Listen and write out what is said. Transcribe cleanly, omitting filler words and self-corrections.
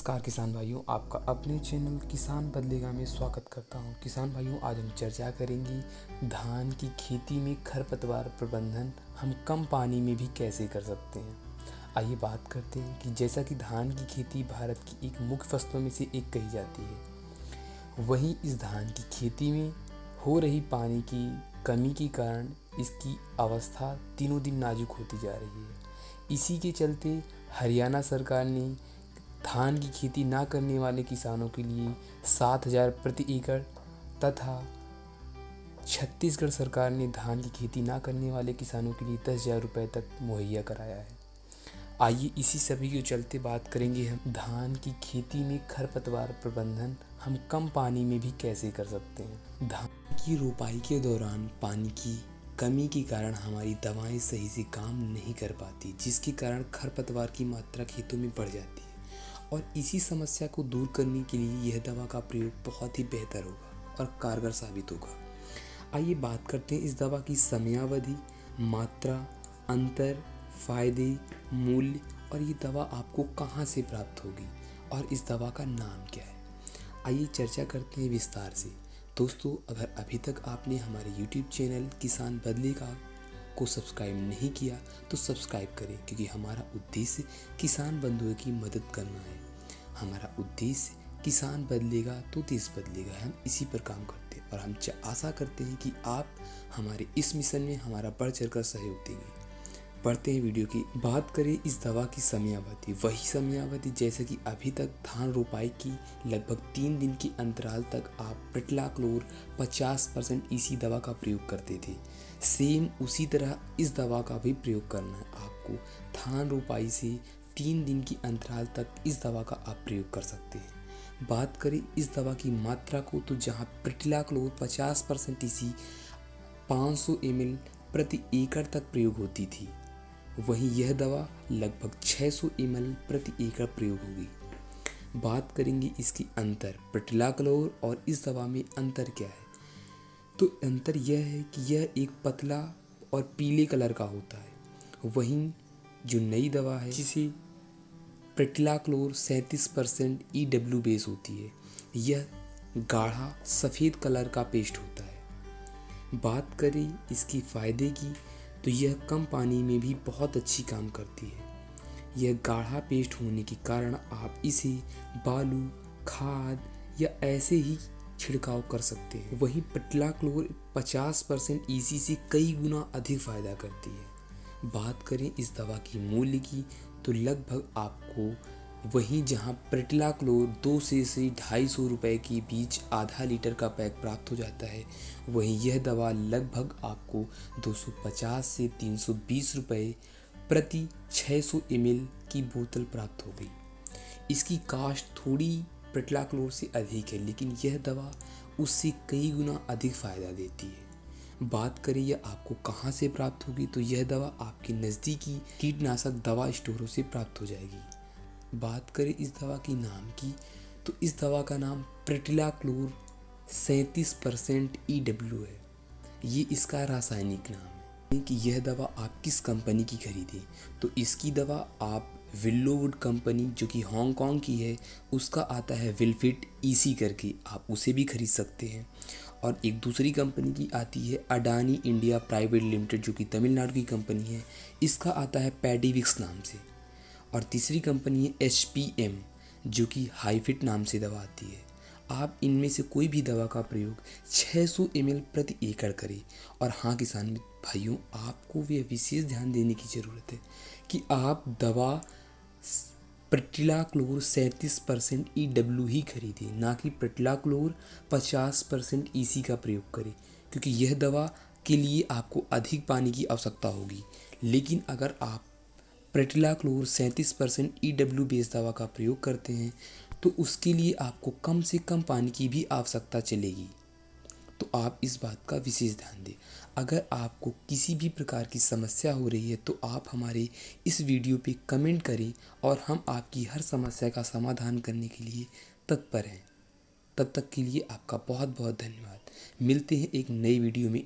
नमस्कार किसान भाइयों, आपका अपने चैनल किसान बदलेगा में स्वागत करता हूं। किसान भाइयों, आज हम चर्चा करेंगे धान की खेती में खरपतवार प्रबंधन हम कम पानी में भी कैसे कर सकते हैं। आइए बात करते हैं कि जैसा कि धान की खेती भारत की एक मुख्य फसलों में से एक कही जाती है, वहीं इस धान की खेती में हो रही पानी की कमी के कारण इसकी अवस्था दिनों दिन नाजुक होती जा रही है। इसी के चलते हरियाणा सरकार ने धान की खेती ना करने वाले किसानों के लिए 7,000 प्रति एकड़ तथा छत्तीसगढ़ सरकार ने धान की खेती ना करने वाले किसानों के लिए 10,000 रुपये तक मुहैया कराया है। आइए इसी सभी के चलते बात करेंगे हम धान की खेती में खरपतवार प्रबंधन हम कम पानी में भी कैसे कर सकते हैं। धान की रोपाई के दौरान पानी की कमी के कारण हमारी दवाएं सही से काम नहीं कर पाती, जिसके कारण खरपतवार की मात्रा खेतों में बढ़ जाती है और इसी समस्या को दूर करने के लिए यह दवा का प्रयोग बहुत ही बेहतर होगा और कारगर साबित होगा। आइए बात करते हैं इस दवा की समयावधि, मात्रा, अंतर, फायदे, मूल्य और ये दवा आपको कहाँ से प्राप्त होगी और इस दवा का नाम क्या है। आइए चर्चा करते हैं विस्तार से। दोस्तों, अगर अभी तक आपने हमारे YouTube चैनल किसान बदलेगा को सब्सक्राइब नहीं किया तो सब्सक्राइब करें, क्योंकि हमारा उद्देश्य किसान बंधुओं की मदद करना है। हमारा उद्देश्य किसान बदलेगा तो देश बदलेगा, हम इसी पर काम करते हैं और हम आशा करते हैं कि आप हमारे इस मिशन में हमारा बढ़ चढ़कर सहयोग देंगे। बढ़ते हैं वीडियो की। बात करें इस दवा की समयावधि, वही समयावधि जैसे कि अभी तक धान रोपाई की लगभग 3 दिन के अंतराल तक आप प्रिटलाक्लोर 50% इसी दवा का प्रयोग करते थे। सेम उसी तरह इस दवा का भी प्रयोग करना है आपको। धान रोपाई से 3 दिन की अंतराल तक इस दवा का आप प्रयोग कर सकते हैं। बात करें इस दवा की मात्रा को, तो जहाँ प्रिटलाक्लोर 50% इसी 500 ml प्रति एकड़ तक प्रयोग होती थी, वहीं यह दवा लगभग 600 ml प्रति एकड़ प्रयोग होगी। बात करेंगे इसकी अंतर, प्रिटलाक्लोर और इस दवा में अंतर क्या है। तो अंतर यह है कि यह एक पतला और पीले कलर का होता है, वहीं जो नई दवा है जिसे प्रिटलाक्लोर 37% EW बेस होती है, यह गाढ़ा सफ़ेद कलर का पेस्ट होता है। बात करें इसकी फ़ायदे की, तो यह कम पानी में भी बहुत अच्छी काम करती है। यह गाढ़ा पेस्ट होने के कारण आप इसे बालू, खाद या ऐसे ही छिड़काव कर सकते हैं। वहीं प्रिटलाक्लोर 50% EC से कई गुना अधिक फ़ायदा करती है। बात करें इस दवा की मूल्य की, तो लगभग आपको वहीं जहां प्रिटलाक्लोर 200 से 250 रुपये के बीच आधा लीटर का पैक प्राप्त हो जाता है, वहीं यह दवा लगभग आपको 250 से 320 रुपये प्रति 600 ml की बोतल प्राप्त हो गई। इसकी कास्ट थोड़ी प्रिटलाक्लोर से अधिक है, लेकिन यह दवा उससे कई गुना अधिक फ़ायदा देती है। बात करें यह आपको कहाँ से प्राप्त होगी, तो यह दवा आपके नज़दीकी कीटनाशक दवा स्टोरों से प्राप्त हो जाएगी। बात करें इस दवा की नाम की, तो इस दवा का नाम प्रिटलाक्लोर 37% EW है। ये इसका रासायनिक नाम है। कि यह दवा आप किस कंपनी की खरीदें, तो इसकी दवा आप विल्लोवुड कंपनी जो कि हांगकांग की है, उसका आता है विलफिट EC करके, आप उसे भी खरीद सकते हैं। और एक दूसरी कंपनी की आती है अडानी इंडिया प्राइवेट लिमिटेड, जो कि तमिलनाडु की कंपनी है, इसका आता है पैडीविक्स नाम से। और तीसरी कंपनी है HPM, जो कि हाईफिट नाम से दवा आती है। आप इनमें से कोई भी दवा का प्रयोग 600 ml प्रति एकड़ करें। और हाँ किसान भाइयों, आपको भी विशेष ध्यान देने की ज़रूरत है कि आप दवा प्रिटलाक्लोर 37% EW ही खरीदें, ना कि प्रिटलाक्लोर 50% EC का प्रयोग करें, क्योंकि यह दवा के लिए आपको अधिक पानी की आवश्यकता होगी। लेकिन अगर आप प्रिटलाक्लोर 37% EW बेस दवा का प्रयोग करते हैं, तो उसके लिए आपको कम से कम पानी की भी आवश्यकता चलेगी। तो आप इस बात का विशेष ध्यान दें। अगर आपको किसी भी प्रकार की समस्या हो रही है, तो आप हमारे इस वीडियो पे कमेंट करें और हम आपकी हर समस्या का समाधान करने के लिए तत्पर हैं। तब तक के लिए आपका बहुत बहुत धन्यवाद। मिलते हैं एक नई वीडियो में।